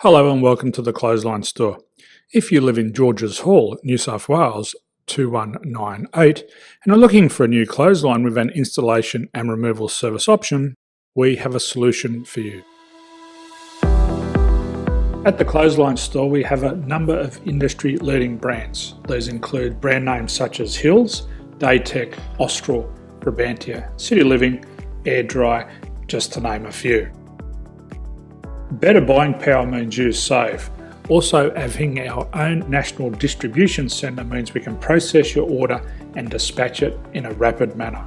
Hello and welcome to the Clothesline Store. If you live in Georges Hall, New South Wales 2198 and are looking for a new clothesline with an installation and removal service option, we have a solution for you. At the Clothesline Store we have a number of industry leading brands. These include brand names such as Hills, Daytech, Austral, Brabantia, City Living, Air Dry, just to name a few. Better buying power means you save. Also, having our own national distribution centre means we can process your order and dispatch it in a rapid manner.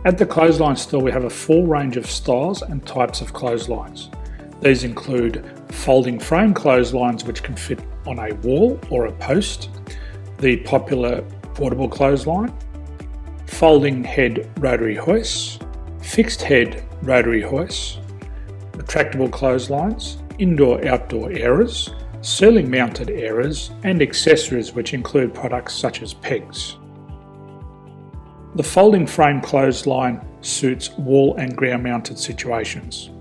At the Clothesline Store we have a full range of styles and types of clotheslines. These include folding frame clotheslines which can fit on a wall or a post, the popular portable clothesline, folding head rotary hoists, fixed head rotary hoists, retractable clotheslines, indoor-outdoor airers, ceiling mounted airers and accessories which include products such as pegs. The folding frame clothesline suits wall and ground mounted situations.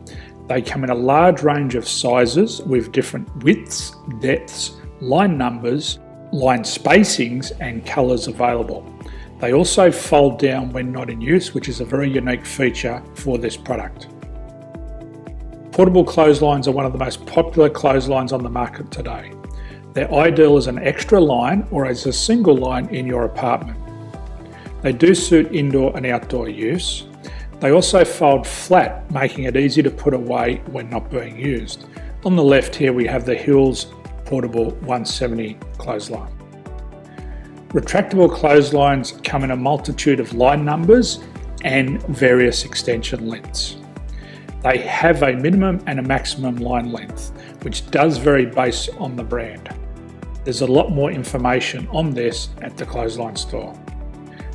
They come in a large range of sizes with different widths, depths, line numbers, line spacings and colours available. They also fold down when not in use, which is a very unique feature for this product. Portable clotheslines are one of the most popular clotheslines on the market today. They're ideal as an extra line or as a single line in your apartment. They do suit indoor and outdoor use. They also fold flat, making it easy to put away when not being used. On the left here we have the Hills Portable 170 clothesline. Retractable clotheslines come in a multitude of line numbers and various extension lengths. They have a minimum and a maximum line length, which does vary based on the brand. There's a lot more information on this at the Clothesline Store.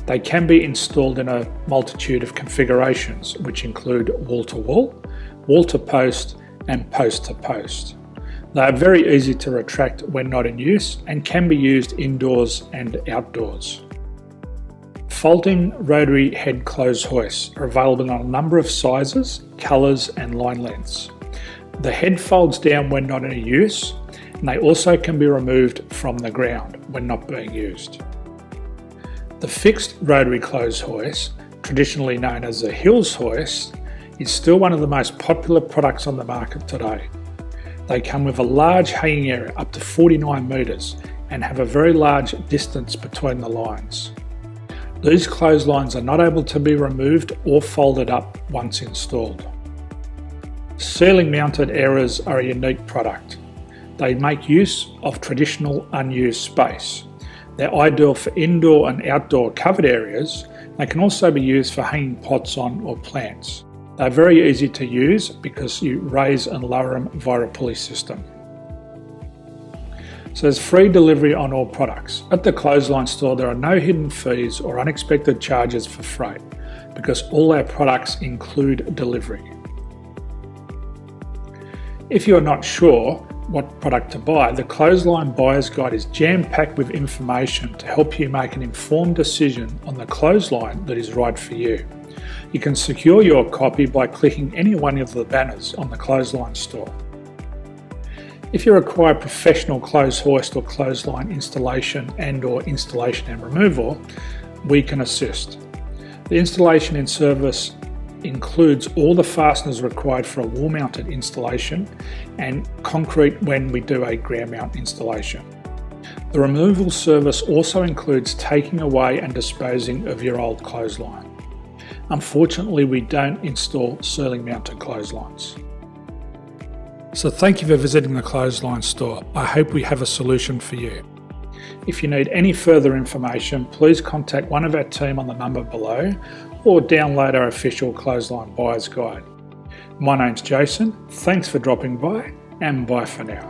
They can be installed in a multitude of configurations, which include wall-to-wall, wall-to-post and post-to-post. They are very easy to retract when not in use and can be used indoors and outdoors. Folding rotary head clothes hoists are available in a number of sizes, colours and line lengths. The head folds down when not in use and they also can be removed from the ground when not being used. The fixed rotary clothes hoist, traditionally known as the Hills hoist, is still one of the most popular products on the market today. They come with a large hanging area up to 49 metres and have a very large distance between the lines. These clotheslines are not able to be removed or folded up once installed. Ceiling mounted airers are a unique product. They make use of traditional unused space. They're ideal for indoor and outdoor covered areas. They can also be used for hanging pots on or plants. They're very easy to use because you raise and lower them via a pulley system. So there's free delivery on all products. At the Clothesline Store there are no hidden fees or unexpected charges for freight because all our products include delivery. If you are not sure what product to buy, the Clothesline Buyer's Guide is jam-packed with information to help you make an informed decision on the clothesline that is right for you. You can secure your copy by clicking any one of the banners on the Clothesline Store. If you require professional clothes hoist or clothesline installation and removal, we can assist. The installation and service includes all the fasteners required for a wall mounted installation and concrete when we do a ground mount installation. The removal service also includes taking away and disposing of your old clothesline. Unfortunately, we don't install ceiling mounted clotheslines. So thank you for visiting the Clothesline Store. I hope we have a solution for you. If you need any further information, please contact one of our team on the number below or download our official Clothesline Buyer's Guide. My name's Jason, thanks for dropping by and bye for now.